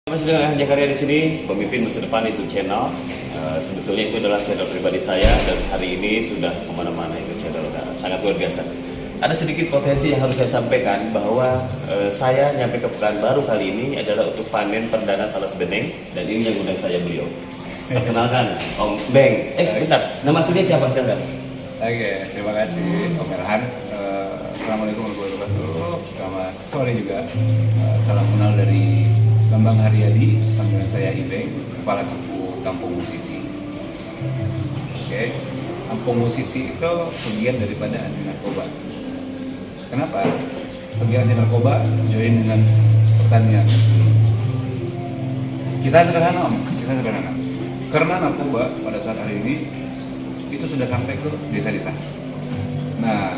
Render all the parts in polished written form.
Masih dengan Hanja Karya di sini, pemimpin masa depan itu channel. Sebetulnya itu adalah channel pribadi saya dan hari ini sudah kemana-mana itu channel, sangat luar biasa. Ada sedikit potensi yang harus saya sampaikan bahwa saya nyampe ke Pekanbaru kali ini adalah untuk panen perdana talas beneng dan ini yang undang saya beliau. Perkenalkan Om Beng. Bentar, nama aslinya siapa siapa? Oke, terima kasih Om Erhan. Assalamualaikum warahmatullahi wabarakatuh. Selamat sore juga. Salam kenal dari Bambang Haryadi, panggilan saya Ibeng, Kepala Suku Kampung Musisi. Oke, Kampung Musisi itu bagian daripada anti narkoba. Kenapa? Bagian anti narkoba join dengan pertanian. Kisah sederhana Om, kisah sederhana. Karena narkoba pada saat hari ini itu sudah sampai ke desa-desa. Nah,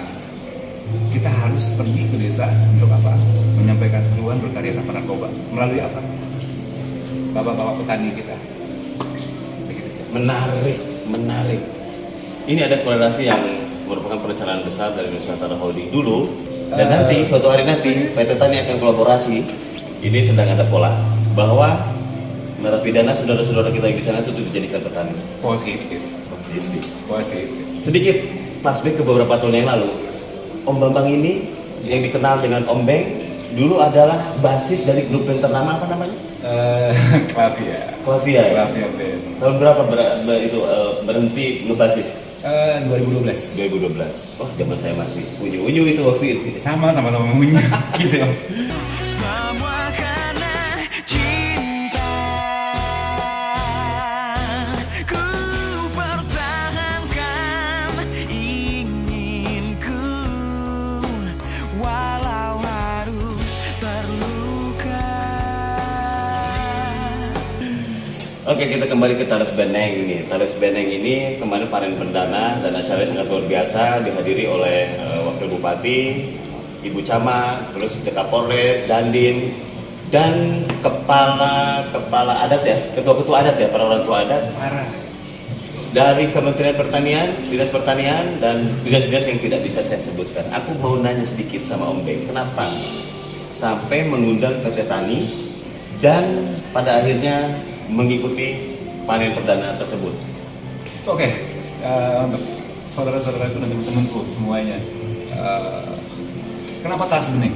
kita harus pergi ke desa untuk apa? Menyampaikan seruan berkarya tanpa narkoba. Melalui apa? Bapak-bapak petani kita. Begitu sih. Menarik. Ini ada korelasi yang merupakan perencanaan besar dari Nusantara Holding dulu dan nanti suatu hari nanti PT Tani akan kolaborasi. Ini sedang ada pola bahwa narapidana saudara-saudara kita yang di sana itu dijadikan petani. Positif. Sedikit flashback ke beberapa tahun yang lalu. Om Bambang ini yang dikenal dengan Om Beng dulu adalah basis dari grup band ternama apa namanya? Klavia ya? Band. Tahun berapa berhenti ngebasis? 2012. Oh, zaman saya masih unyu-unyu itu waktu itu. Sama-sama bunyi gitu ya. Semua karena cinta, ku pertahankan inginku, walau harus terluka. Oke, kita kembali ke Talas Beneng ini. Talas Beneng ini kemarin panen perdana dan acaranya sangat luar biasa, dihadiri oleh Wakil Bupati, Ibu Camat, terus Kapolres, Dandim, dan kepala adat ya, ketua-ketua adat ya, para orang tua adat. Parah. Dari Kementerian Pertanian, Dinas Pertanian, dan dinas-dinas yang tidak bisa saya sebutkan. Aku mau nanya sedikit sama Om Beng, kenapa sampai mengundang PT Tani dan pada akhirnya mengikuti panen perdana tersebut? Oke, untuk saudara-saudaraku dan teman-temanku semuanya, kenapa Talas Beneng?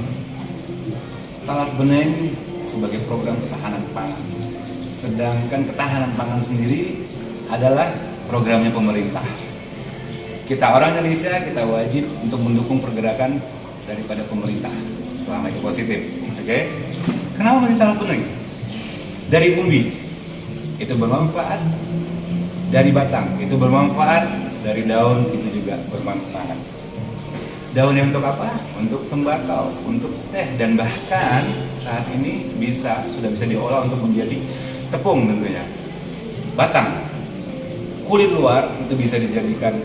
Talas Beneng sebagai program ketahanan pangan, sedangkan ketahanan pangan sendiri adalah programnya pemerintah. Kita orang Indonesia, kita wajib untuk mendukung pergerakan daripada pemerintah selama itu positif. Oke? Kenapa masih Talas Beneng? Dari umbi itu bermanfaat, dari batang itu bermanfaat, dari daun itu juga bermanfaat. Daunnya untuk apa? Untuk tembakau, untuk teh, dan bahkan saat ini sudah bisa diolah untuk menjadi tepung tentunya. Batang, kulit luar itu bisa dijadikan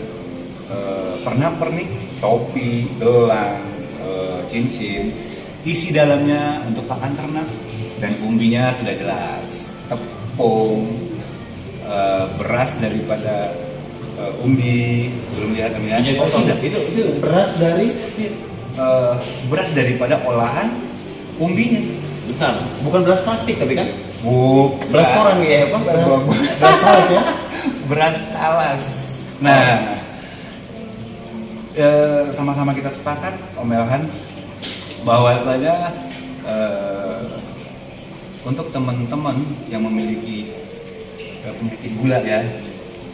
pernak-pernik, topi, gelang, cincin. Isi dalamnya untuk pakan ternak, dan umbinya sudah jelas tepung, beras daripada umbi. Belum lihat namanya. Oh, sudah. Itu beras dari beras daripada olahan umbinya. bentar, bukan beras plastik tapi kan? Beras koran ya, apa? Beras talas ya? Beras talas. Nah, sama-sama kita sepakat, Om Elhan, bahwasanya untuk teman-teman yang memiliki penyakit gula ya,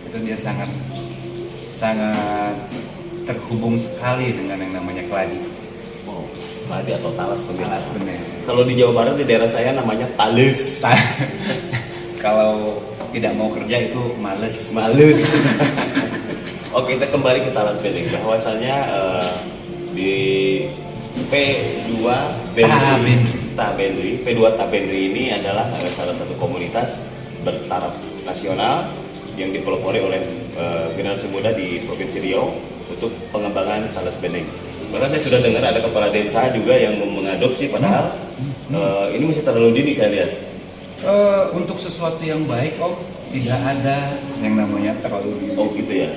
itu dia sangat terhubung sekali dengan yang namanya keladi. Oh, keladi atau talas Talas bener. Kalau di Jawa Barat di daerah saya namanya tales. Kalau tidak mau kerja itu males. Oke, kita kembali ke Talas Beneng. Bahwasanya di P2 Tabendri ini adalah salah satu komunitas bertaraf nasional yang dipelopori oleh generasi muda di Provinsi Riau untuk pengembangan Talas Beneng. Bahkan saya sudah dengar ada kepala desa juga yang mengadopsi, padahal ini masih terlalu dini saya lihat. Untuk sesuatu yang baik Om, tidak ada yang namanya terlalu dini. Oh gitu ya.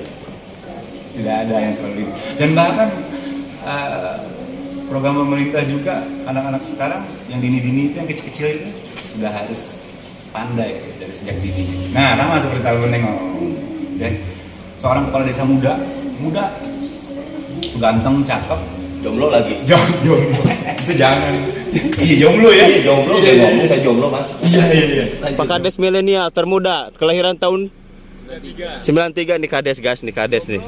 Tidak ada yang terlalu dini. Dan bahkan program pemerintah juga, anak-anak sekarang yang dini-dini itu, yang kecil-kecil itu sudah harus pandai dari sejak dini. Nah, sama seperti Talas Beneng. Ya. Seorang kepala desa muda, ganteng, cakep, Jomblo lagi. jomblo. Itu jangan. Iya, jomblo ya. Iya, jomblo. Iya, Saya iya. ngomong, saya jomblo, Mas. Iya. Pak Kades milenial termuda, kelahiran tahun 93 nih Kades guys, nih Kades nih.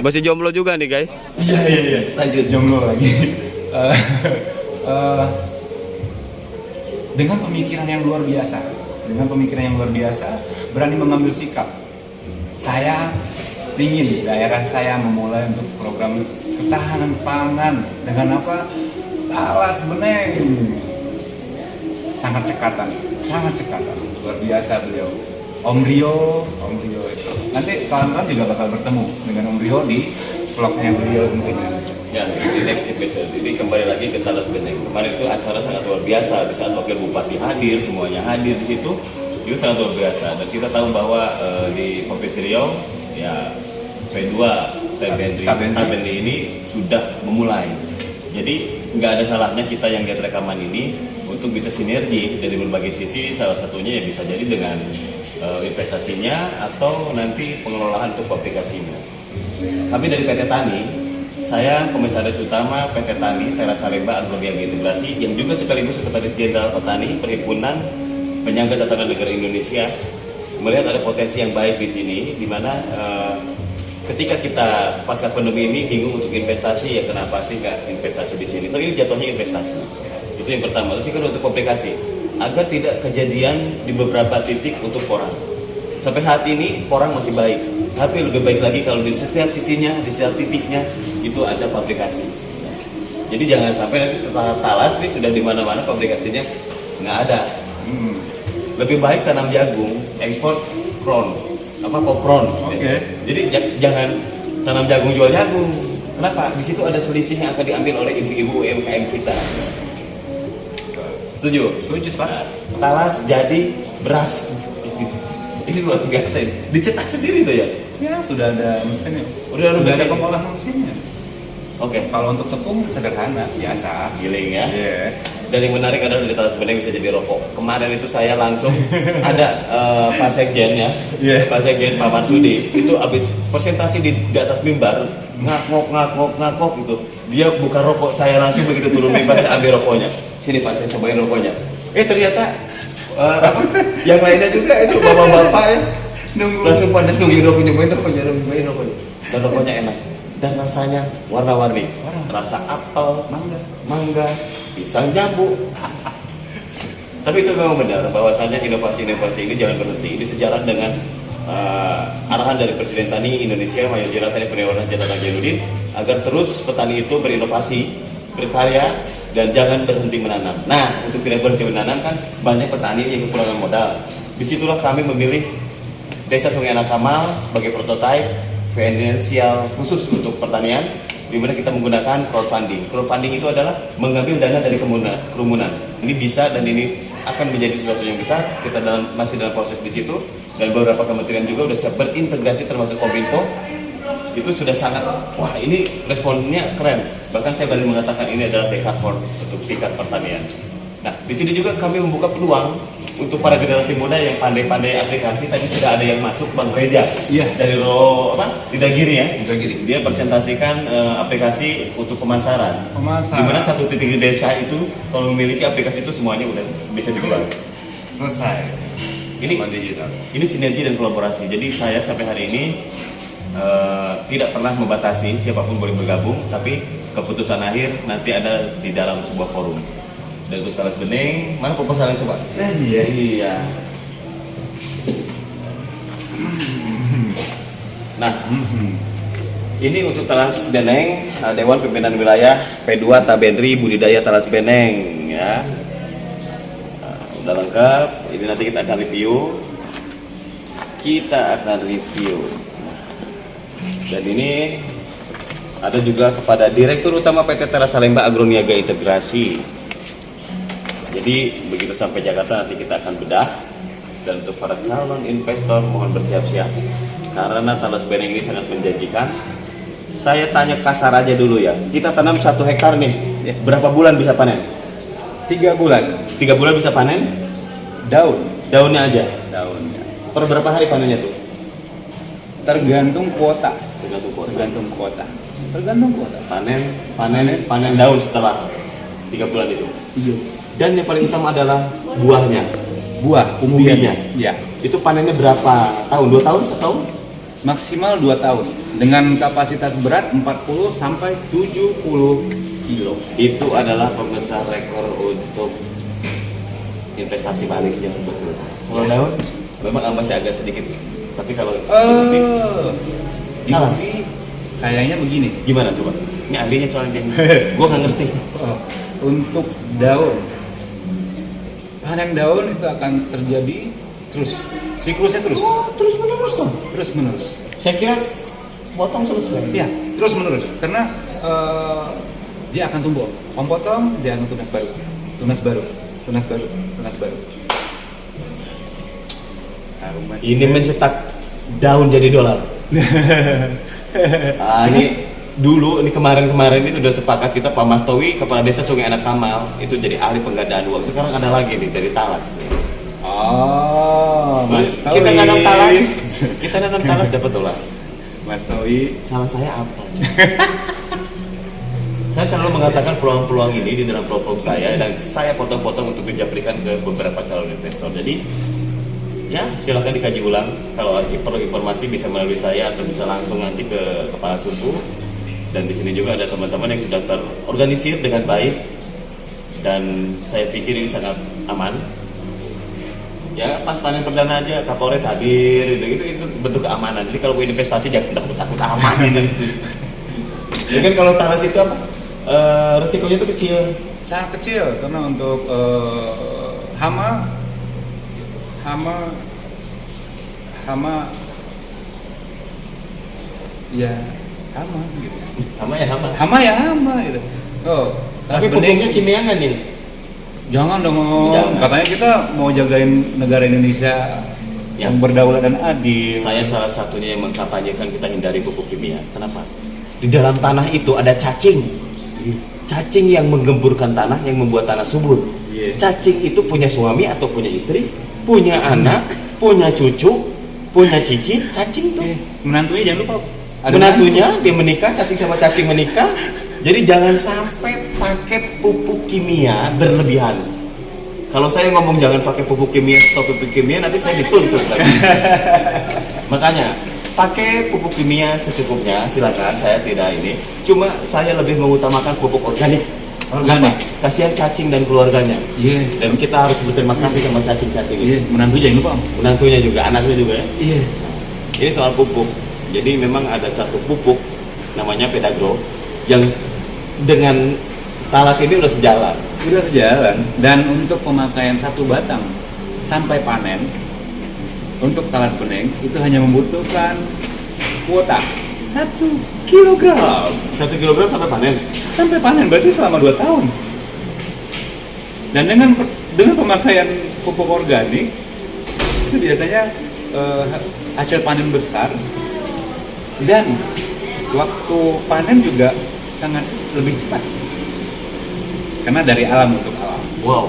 Masih jomblo juga nih guys. Iya. Lanjut. Jomblo lagi. Dengan pemikiran yang luar biasa, berani mengambil sikap. Saya ingin daerah saya memulai untuk program ketahanan pangan dengan apa? Talas Beneng. Sangat cekatan, luar biasa beliau. Om Rio itu. Nanti kawan-kawan juga bakal bertemu dengan Om Rio di vlognya beliau tentunya. Ya, di next episode ini kembali lagi ke Talas Beneng. Kemarin itu acara sangat luar biasa, di saat wakil bupati hadir, semuanya hadir di situ. Itu sangat luar biasa. Dan kita tahu bahwa di Provinsi Riau, ya P2 Tabendri ini sudah memulai. Jadi nggak ada salahnya kita yang lihat rekaman ini untuk bisa sinergi dari berbagai sisi. Salah satunya ya bisa jadi dengan investasinya atau nanti pengelolaan untuk aplikasinya. Kami dari PT Tani, saya Komisaris Utama PT Tani Teras Salemba Agrobiologi Integrasi yang juga sekaligus Sekretaris Jenderal Petani Perhimpunan Penyangga Tatanan Negara Indonesia, melihat ada potensi yang baik di sini, di mana ketika kita pasca pandemi ini bingung untuk investasi, ya kenapa sih nggak investasi di sini? Tapi ini jatuhnya investasi. Itu yang pertama. Terus juga untuk aplikasi, agar tidak kejadian di beberapa titik untuk porang. Sampai saat ini porang masih baik, tapi lebih baik lagi kalau di setiap sisinya, di setiap titiknya itu ada publikasi. Jadi jangan sampai nanti Talas ini sudah di mana-mana publikasinya nggak ada. Lebih baik tanam jagung, ekspor kopron. Oke. Jadi jangan tanam jagung jual jagung. Kenapa? Di situ ada selisih yang akan diambil oleh ibu-ibu UMKM kita. Setuju? Setuju, Pak. Talas jadi beras. Ini luar biasa. Dicetak sendiri tuh ya? Ya, sudah ada mesinnya. Udah ada mesin. pengolah mesinnya. Oke. Kalau untuk tepung sederhana, biasa. Giling ya. Iya. Dan yang menarik adalah di Talas Beneng bisa jadi rokok. Kemarin itu saya langsung ada Pak Sekjen ya, Yeah. Pak Sekjen Pak Marsudi itu habis presentasi di atas mimbar ngakok gitu. Dia buka rokok, saya langsung begitu turun mimbar saya ambil rokoknya. Sini Pak, saya cobain rokoknya. Ternyata yang lainnya juga itu bapak-bapak ya langsung pada nungguin rokoknya. Dan rokoknya enak. Dan rasanya warna-warni. Rasa apel, mangga, pisang jambu. Tapi itu memang benar bahwasanya inovasi-inovasi ini jangan berhenti. Ini sejalan dengan arahan dari Presiden Tani Indonesia Mayor Jenderal Tani Purniawan Jatara Jainuddin agar terus petani itu berinovasi, berkarya, dan jangan berhenti menanam. Nah, untuk tidak berhenti menanam kan banyak petani yang kekurangan modal. Disitulah kami memilih Desa Sungai Anak Kamal sebagai prototipe finansial khusus untuk pertanian, di mana kita menggunakan crowdfunding. Crowdfunding itu adalah mengambil dana dari kerumunan. Ini bisa dan ini akan menjadi sesuatu yang besar. Kita masih dalam proses di situ, dan beberapa kementerian juga sudah siap berintegrasi termasuk Kominfo. Itu sudah sangat, wah ini responnya keren. Bahkan saya berani mengatakan ini adalah dekade untuk tingkat pertanian. Nah, di sini juga kami membuka peluang untuk para generasi muda yang pandai-pandai aplikasi. Tadi sudah ada yang masuk, Bang Reja. Iya. Dari Didagiri ya. Didagiri. Dia presentasikan aplikasi untuk pemasaran. Di mana satu titik di desa itu kalau memiliki aplikasi itu semuanya udah bisa dijual. Selesai. Ini digital. Ini sinergi dan kolaborasi. Jadi saya sampai hari ini tidak pernah membatasi siapapun boleh bergabung, tapi keputusan akhir nanti ada di dalam sebuah forum. Dan untuk Talas Beneng, mana proposalnya coba? Iya. Nah, ini untuk Talas Beneng, Dewan Pimpinan Wilayah P2 Tabendri Budidaya Talas Beneng ya. Udah lengkap. Ini nanti kita akan review. Dan ini ada juga kepada Direktur Utama PT Teras Salemba Agroniaga Integrasi. Jadi begitu sampai Jakarta nanti kita akan bedah. Dan untuk para calon investor mohon bersiap-siap karena Talas Beneng ini sangat menjanjikan. Saya tanya kasar aja dulu ya. Kita tanam 1 hektar nih. Berapa bulan bisa panen? 3 bulan. 3 bulan bisa panen? daun. Daunnya aja. Daunnya. Per berapa hari panennya tuh? Tergantung kuota. Tergantung kuota. Tergantung kuota. Tergantung kuota. Panen daun setelah 3 bulan itu. Iya. Dan yang paling utama adalah buahnya. Buah Umbinya. Ya. Itu panennya berapa tahun? 2 tahun? Setahun? Maksimal 2 tahun dengan kapasitas berat 40 sampai 70 kilo. Itu adalah pemecah rekor untuk investasi baliknya sebetulnya. Kalau daun memang masih agak sedikit. Tapi kalau salah. Tapi kayaknya begini. Gimana coba? Ini ahlinya soalnya gue nggak ngerti. Untuk daun, panen daun itu akan terjadi terus, siklusnya terus, Terus menerus dong. terus menerus. Saya kira potong selesai. Ya, terus menerus. Karena dia akan tumbuh. Om potong, dia akan tunas baru, tunas baru, tunas baru, tunas baru. Ini mencetak daun jadi dolar. Ini dulu, ini kemarin itu udah sepakat kita Pak Mas Towi, Kepala Desa Sungai Anak Kamal, itu jadi ahli penggandaan uang. Sekarang ada lagi nih dari Talas. Oh, Mas Towi. Kita nanam talas dapat dolar. Mas Towi. Salah saya apa? Saya selalu mengatakan peluang-peluang ini di dalam program saya, dan saya potong-potong untuk dijaprikan ke beberapa calon investor. Jadi ya silahkan dikaji ulang. Kalau perlu informasi bisa melalui saya atau bisa langsung nanti ke Kepala Suku. Dan di sini juga ada teman-teman yang sudah terorganisir dengan baik, dan saya pikir ini sangat aman. Ya pas panen perdana aja Kapolres hadir, itu bentuk keamanan. Jadi kalau mau investasi jangan takut aman ini. Ya kan kalau talas itu apa? Resikonya itu kecil. Sangat kecil karena untuk hama ya hama gitu. Hama ya. Hama gitu. Oh, Tapi pupuknya kimia nggak nih? Jangan dong. Jangan. Katanya kita mau jagain negara Indonesia yang berdaulat dan adil. Saya salah satunya yang mengkampanyekan kita hindari pupuk kimia. Kenapa? Di dalam tanah itu ada cacing. Cacing yang menggemburkan tanah, yang membuat tanah subur. Iya. Cacing itu punya suami atau punya istri, punya anak, punya cucu, punya cicit. Cacing tuh. Menantunya jangan lupa. Ada Menantunya dia menikah, cacing sama cacing menikah. Jadi jangan sampai pakai pupuk kimia berlebihan. Kalau saya ngomong jangan pakai pupuk kimia, stop pupuk kimia, nanti saya dituntut lagi. Makanya pakai pupuk kimia secukupnya, silakan. Saya tidak ini. Cuma saya lebih mengutamakan pupuk organik. Organik. Kenapa? Kasihan cacing dan keluarganya. Iya. Dan kita harus berterima kasih sama cacing-cacing Iya. itu. Menantu jangan lupa. Menantunya juga, anaknya juga ya. Iya. Ini soal pupuk. Jadi memang ada satu pupuk namanya Pedagro yang dengan talas ini udah sejalan. Sudah sejalan. Dan untuk pemakaian satu batang sampai panen untuk talas bening itu hanya membutuhkan kuota 1 kilogram 1 kilogram sampai panen. sampai panen, berarti selama 2 tahun. Dan dengan pemakaian pupuk organik itu biasanya hasil panen besar, dan waktu panen juga sangat lebih cepat karena dari alam untuk alam. Wow.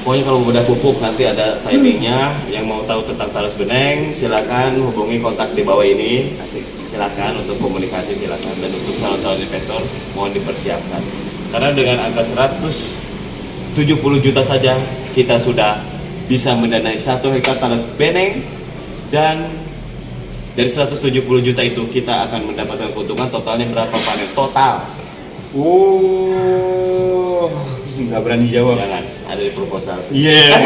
Pokoknya kalau udah pupuk nanti ada timingnya. Yang mau tahu tentang talas beneng silakan hubungi kontak di bawah ini. Asik. Silakan untuk komunikasi, silakan. Dan untuk calon-calon investor mohon dipersiapkan. Karena dengan angka 170 juta saja kita sudah bisa mendanai 1 hektar talas beneng, dan dari 170 juta itu kita akan mendapatkan keuntungan totalnya berapa panen total? Nggak berani jawab. Jangan, ada di proposal. Iya.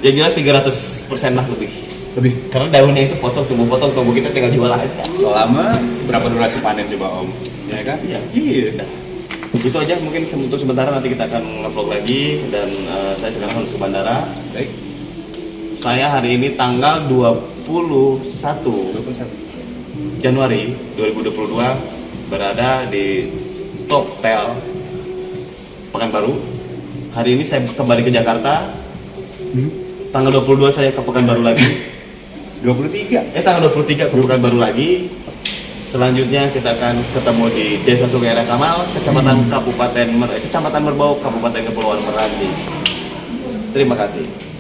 Yang jelas 300% lah lebih. Lebih. Karena daunnya itu potong tumbuh kita tinggal jual aja. Selama berapa durasi panen coba Om? Ya kan? Iya. Iya. Itu aja mungkin untuk sementara, nanti kita akan nge-vlog lagi, dan saya sekarang harus ke bandara. Baik. Saya hari ini tanggal 21 Januari 2022 berada di Toptel Pekanbaru. Hari ini saya kembali ke Jakarta. Tanggal 22 saya ke Pekanbaru lagi. 23. Tanggal 23 ke Pekanbaru lagi. Selanjutnya kita akan ketemu di Desa Sungai Anak Kamal, Kecamatan Merbau, Kabupaten Kepulauan Meranti. Terima kasih.